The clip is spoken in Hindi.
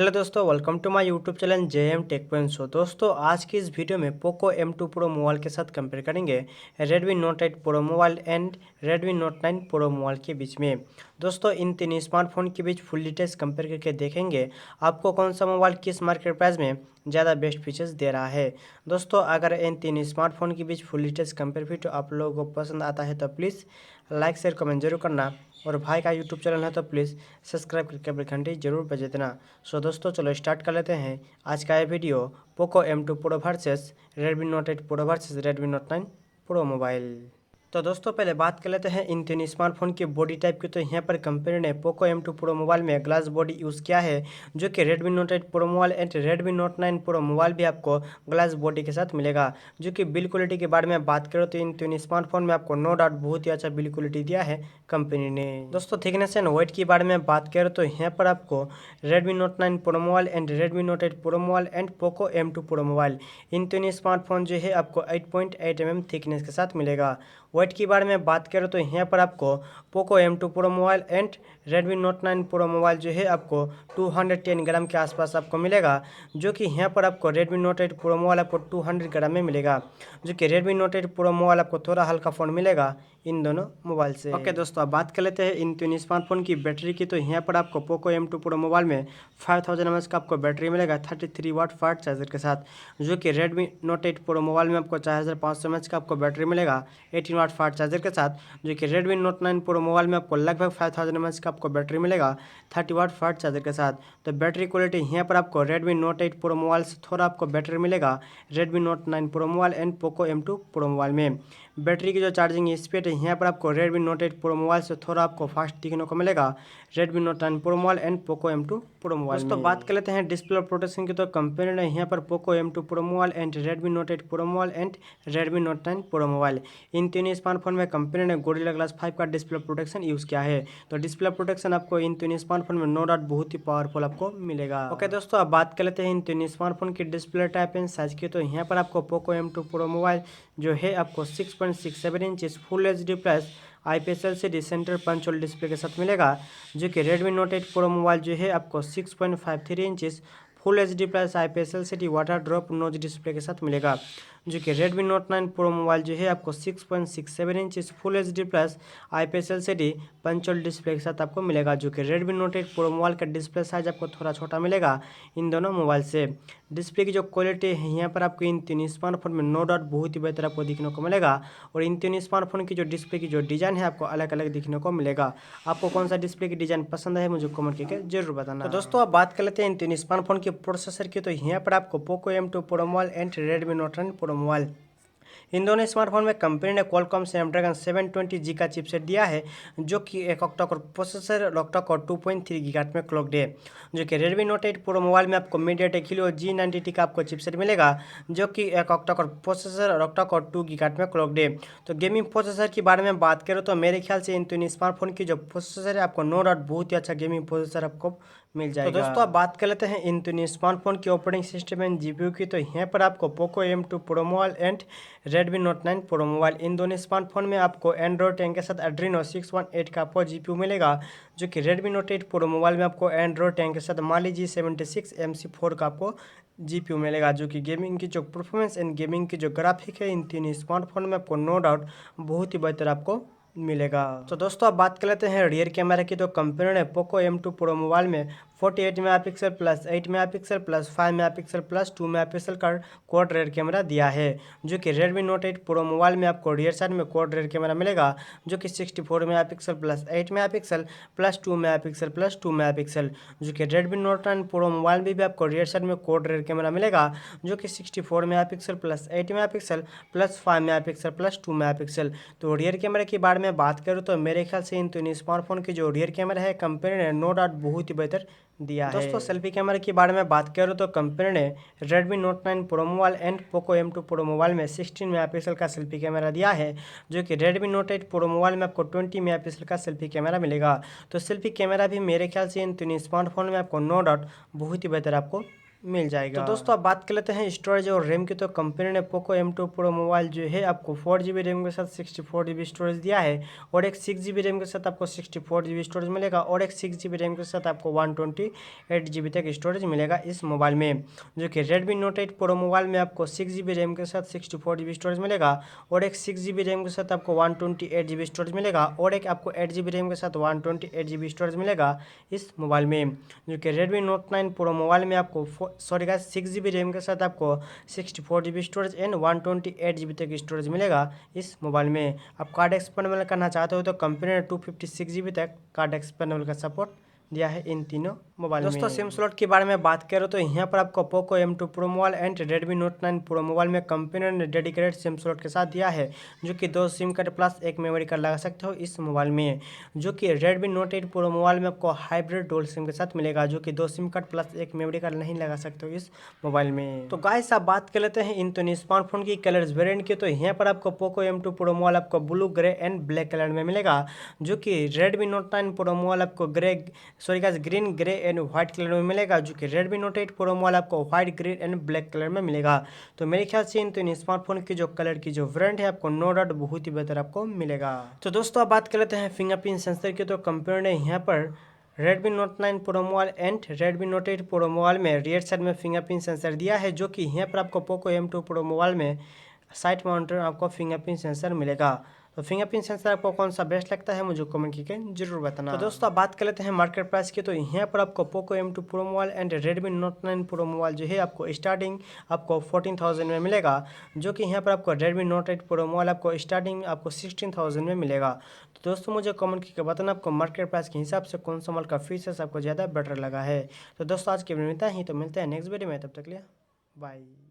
हेलो दोस्तों, welcome to my YouTube channel JM tech point show. दोस्तों, आज की इस वीडियो में पोको M2 प्रो मोबाइल के साथ कंपेयर करेंगे Redmi Note 8 pro mobile and Redmi Note 9 pro mobile के बीच में। दोस्तों, इन तीन स्मार्टफोन के बीच फुल डिटेल्स कंपेयर करके देखेंगे आपको कौन सा मोबाइल किस मार्केट प्राइस में ज़्यादा बेस्ट फीचर्स दे रहा है। दोस्तों, अगर इन तीन स्मार्टफोन के बीच फुल डिटेल्स कंपेयर वीडियो आप लोगों को पसंद आता है तो प्लीज़ लाइक शेयर कमेंट जरूर करना, और भाई का यूट्यूब चैनल है तो प्लीज़ सब्सक्राइब करके बेल घंटी जरूर बजा देना। सो दोस्तों, चलो स्टार्ट कर लेते हैं आज का ये video Poco M2 pro versus Redmi Note 8 pro versus Redmi Note 9 pro mobile. तो दोस्तों, पहले बात कर लेते हैं इन तीन स्मार्टफोन के बॉडी टाइप की। तो यहाँ पर कंपनी ने पोको M2 प्रो मोबाइल में ग्लास बॉडी यूज़ किया है, जो कि Redmi Note 8 pro mobile and Redmi Note 9 pro mobile भी आपको ग्लास बॉडी के साथ मिलेगा। जो कि बिल्ड क्वालिटी के बारे में बात करो तो इन तीन स्मार्टफोन में आपको नो डाउट बहुत ही अच्छा बिल्ड क्वालिटी दिया है कंपनी ने। दोस्तों, थिकनेस एंड वेट के बारे में बात करो तो यहाँ पर आपको Redmi Note 9 pro mobile and Redmi Note 8 pro mobile and Poco M2 pro mobile इन तीन स्मार्टफोन जो है आपको 8.8 mm थिकनेस के साथ मिलेगा। वेट के बारे में बात करें तो यहाँ पर आपको Poco M2 pro mobile and Redmi Note 9 pro mobile जो है आपको 210 ग्राम के आसपास आपको मिलेगा, जो कि यहाँ पर आपको Redmi Note 8 प्रो मोबाइल आपको 200 ग्राम में मिलेगा, जो कि Redmi Note 8 प्रो मोबाइल आपको थोड़ा हल्का फ़ोन मिलेगा इन दोनों मोबाइल से। ओके दोस्तों, अब बात कर लेते हैं इन तीन स्मार्टफोन की बैटरी की। तो यहाँ पर आपको पोको M2 प्रो मोबाइल में 5000 mAh का आपको बैटरी मिलेगा 33 वाट फास्ट चार्जर के साथ, जो कि Redmi Note 8 प्रो मोबाइल में आपको 4500 mAh का आपको बैटरी मिलेगा 18 वाट फास्ट चार्जर के साथ, जो कि Redmi Note 9 प्रो मोबाइल में आपको लगभग 5000 mAh का आपको बैटरी मिलेगा 30 वाट फास्ट चार्जर के साथ। तो बैटरी क्वालिटी यहाँ पर आपको Redmi Note 8 प्रो मोबाइल से थोड़ा आपको बैटरी मिलेगा Redmi Note 9 pro mobile and Poco M2 pro mobile में। बैटरी की जो चार्जिंग स्पीड है यहाँ पर आपको Redmi Note 8 प्रो मोबाइल से थोड़ा आपको फास्ट दिखने को मिलेगा Redmi Note 9 pro mobile and Poco M2 pro mobile. दोस्तों, बात कर लेते हैं डिस्प्ले प्रोटेक्शन की। तो कंपनी ने यहाँ पर Poco M2 pro mobile and Redmi Note 8 pro mobile and Redmi Note 9 pro mobile इन तीन स्मार्टफोन में कंपनी ने गोरिल्ला ग्लास 5 का डिस्प्ले प्रोटेक्शन यूज़ किया है। तो डिस्प्ले प्रोटेक्शन आपको इन तीन स्मार्टफोन में नो डाउट बहुत ही पावरफुल आपको मिलेगा। ओके दोस्तों, अब बात कर लेते हैं इन तीन स्मार्टफोन की डिस्प्ले टाइप एंड साइज की। तो यहाँ पर आपको पोको M2 प्रो मोबाइल जो है आपको 6.67 inch full HD plus IPS LCD centre punch hole display के साथ मिलेगा, जो कि Redmi Note 8 प्रो मोबाइल जो है आपको 6.53 inch full HD plus IPS LCD water drop notch display के साथ मिलेगा, जो कि Redmi Note 9 प्रो मोबाइल जो है आपको 6.67 inch full HD plus IPS LCD punch hole display के साथ आपको मिलेगा, जो कि Redmi Note 8 प्रो मोबाइल का डिस्प्ले साइज आपको थोड़ा छोटा मिलेगा इन दोनों मोबाइल से। डिस्प्ले की जो क्वालिटी है यहाँ पर आपको इन तीन स्मार्टफोन में नो डाउट बहुत ही बेहतर आपको दिखने को मिलेगा, और इन तीन स्मार्टफोन की जो डिस्प्ले की जो डिज़ाइन है आपको अलग अलग दिखने को मिलेगा। आपको कौन सा डिस्प्ले की डिज़ाइन पसंद है मुझे कमेंट करके जरूर बताना। तो दोस्तों, अब बात कर लेते हैं इन तीन स्मार्टफोन के प्रोसेसर की। तो यहाँ पर आपको Poco M2 pro mobile and Redmi Note 9 pro mobile इन दोनों स्मार्टफोन में कंपनी ने क्वालकॉम स्नैपड्रैगन 720G का चिपसेट दिया है, जो कि एक octa core processor octa core 2.3 gigahertz में क्लॉक्ड है, जो कि Redmi Note 8 प्रो मोबाइल में आपको मीडियाटेक Helio G90T का आपको चिपसेट मिलेगा, जो कि एक octa core processor octa core 2 gigahertz में क्लॉक्ड है। तो गेमिंग प्रोसेसर के बारे में बात करें तो मेरे ख्याल से इन तीन स्मार्टफोन की जो प्रोसेसर है आपको नो डाउट बहुत ही अच्छा गेमिंग प्रोसेसर आपको मिल जाएगा। तो दोस्तों, अब बात कर लेते हैं इन तीन स्मार्टफोन की ऑपरेटिंग सिस्टम एंड GPU की। तो यहाँ पर आपको Poco M2 pro mobile and Redmi Note 9 pro mobile इन दोनों स्मार्टफोन में आपको Android 10 के साथ Adreno 618 का आपको GPU मिलेगा, जो कि Redmi Note 8 प्रो मोबाइल में आपको Android 10 के साथ Mali G76 MC4 का आपको GPU मिलेगा, जो कि गेमिंग की जो परफॉर्मेंस एंड गेमिंग की जो ग्राफिक है इन तीन स्मार्टफोन में आपको नो डाउट बहुत ही बेहतर आपको मिलेगा। तो दोस्तों, अब बात कर लेते हैं रियर कैमरा की। तो कंपनी ने पोको M2 प्रो मोबाइल में 48 megapixel plus 8 megapixel plus 5 megapixel plus 2 megapixel का क्वाड रियर कैमरा दिया है, जो कि Redmi Note 8 प्रो मोबाइल में आपको रियर साइड में क्वाड रियर कैमरा मिलेगा, जो कि 64 megapixel plus 8 megapixel plus 2 megapixel plus 2 megapixel, जो कि Redmi Note 9 प्रो मोबाइल में भी आपको रियर साइड में क्वाड रियर कैमरा मिलेगा, जो कि 64 megapixel plus 8 megapixel plus 5 megapixel plus 2 megapixel. तो रियर कैमरा के बारे में बात करूँ तो मेरे ख्याल से इन तीन स्मार्टफोन की जो रियर कैमरा है कंपनी ने नो डाउट बहुत ही बेहतर दिया है। दोस्तों, सेल्फी कैमरा के बारे में बात करूँ तो कंपनी ने Redmi Note 9 pro mobile and Poco M2 pro mobile में 16 मेगापिक्सल का सेल्फी कैमरा दिया है, जो कि Redmi Note 8 प्रो मोबाइल में आपको 20 मेगापिक्सल का सेल्फी कैमरा मिलेगा। तो सेल्फी कैमरा भी मेरे ख्याल से इन तीन स्मार्टफोन में आपको नो डाउट बहुत ही बेहतर आपको मिल जाएगा। तो दोस्तों अब बात कर लेते हैं स्टोरेज और रैम की। तो कंपनी ने पोको M2 प्रो मोबाइल जो है आपको 4GB रैम के साथ 64GB स्टोरेज दिया है, और एक 6GB रैम के साथ आपको 64GB स्टोरेज मिलेगा, और एक 6GB रैम के साथ आपको 128GB तक स्टोरेज मिलेगा इस मोबाइल में। जो कि Redmi Note 8 प्रो मोबाइल में आपको 6GB रैम के साथ 64GB स्टोरेज मिलेगा, और एक 6GB रैम के साथ आपको 128GB स्टोरेज मिलेगा, और एक आपको 8GB रैम के साथ 128GB स्टोरेज मिलेगा इस मोबाइल में। जो कि Redmi Note 9 प्रो मोबाइल में आपको 6GB रैम के साथ आपको 64GB स्टोरेज एंड 128GB तक स्टोरेज मिलेगा इस मोबाइल में। आप कार्ड एक्सपेंडेबल करना चाहते हो तो कंपनी ने 256GB तक कार्ड एक्सपेंडेबल का सपोर्ट दिया है इन तीनों मोबाइल में। दोस्तों सिम स्लॉट के बारे में बात करें तो यहाँ पर आपको Poco M2 pro mobile and Redmi Note 9 pro mobile में कंपनी ने डेडिकेटेड सिम स्लॉट के साथ दिया है, जो कि 2 सिम कार्ड प्लस एक मेमोरी कार्ड लगा सकते हो इस मोबाइल में। जो कि Redmi Note 8 प्रो मोबाइल में आपको हाइब्रिड डुअल सिम के साथ मिलेगा, जो कि 2 सिम कार्ड प्लस एक मेमोरी कार्ड नहीं लगा सकते हो इस मोबाइल में। तो गाइस आप बात कर लेते हैं इन दोनों स्मार्टफोन की कलर्स वेरिएंट की। तो यहाँ पर आपको पोको M2 प्रो मोबाइल आपको blue, grey and black colour में मिलेगा, जो कि Redmi Note 9 प्रो मोबाइल आपको green, grey and white colour में मिलेगा, जो कि Redmi Note 8 प्रो मोबाइल आपको white, green and black colour में मिलेगा। तो मेरे ख्याल से इन स्मार्टफोन की जो कलर की जो वेरिएंट है आपको नो डाउट बहुत ही बेहतर आपको मिलेगा। तो दोस्तों अब बात कर लेते हैं फिंगरप्रिंट सेंसर की। तो कंपनी ने यहाँ पर Redmi Note 9 pro mobile and Redmi Note 8 pro mobile में रियर साइड में फिंगरप्रिंट सेंसर दिया है, जो कि यहाँ पर आपको पोको M2 प्रो मोबाइल में साइड माउंटेड आपको फिंगरप्रिंट सेंसर मिलेगा। तो फिंगरप्रिंट सेंसर आपको कौन सा बेस्ट लगता है मुझे कमेंट करके जरूर बताना। तो दोस्तों अब बात कर लेते हैं मार्केट प्राइस की। तो यहाँ पर आपको Poco M2 pro mobile and Redmi Note 9 pro mobile जो है आपको स्टार्टिंग आपको 14,000 में मिलेगा, जो कि यहाँ पर आपको Redmi Note 8 प्रो मोबाइल आपको स्टार्टिंग आपको 16,000 में मिलेगा। तो दोस्तों मुझे कमेंट करके बताना आपको मार्केट प्राइस के हिसाब से कौन सा मोबाइल का फीचर्स आपको ज़्यादा बेटर लगा है। तो दोस्तों आज की वीडियो में इतना ही, तो मिलते हैं नेक्स्ट वीडियो में, तब तक के लिए बाय।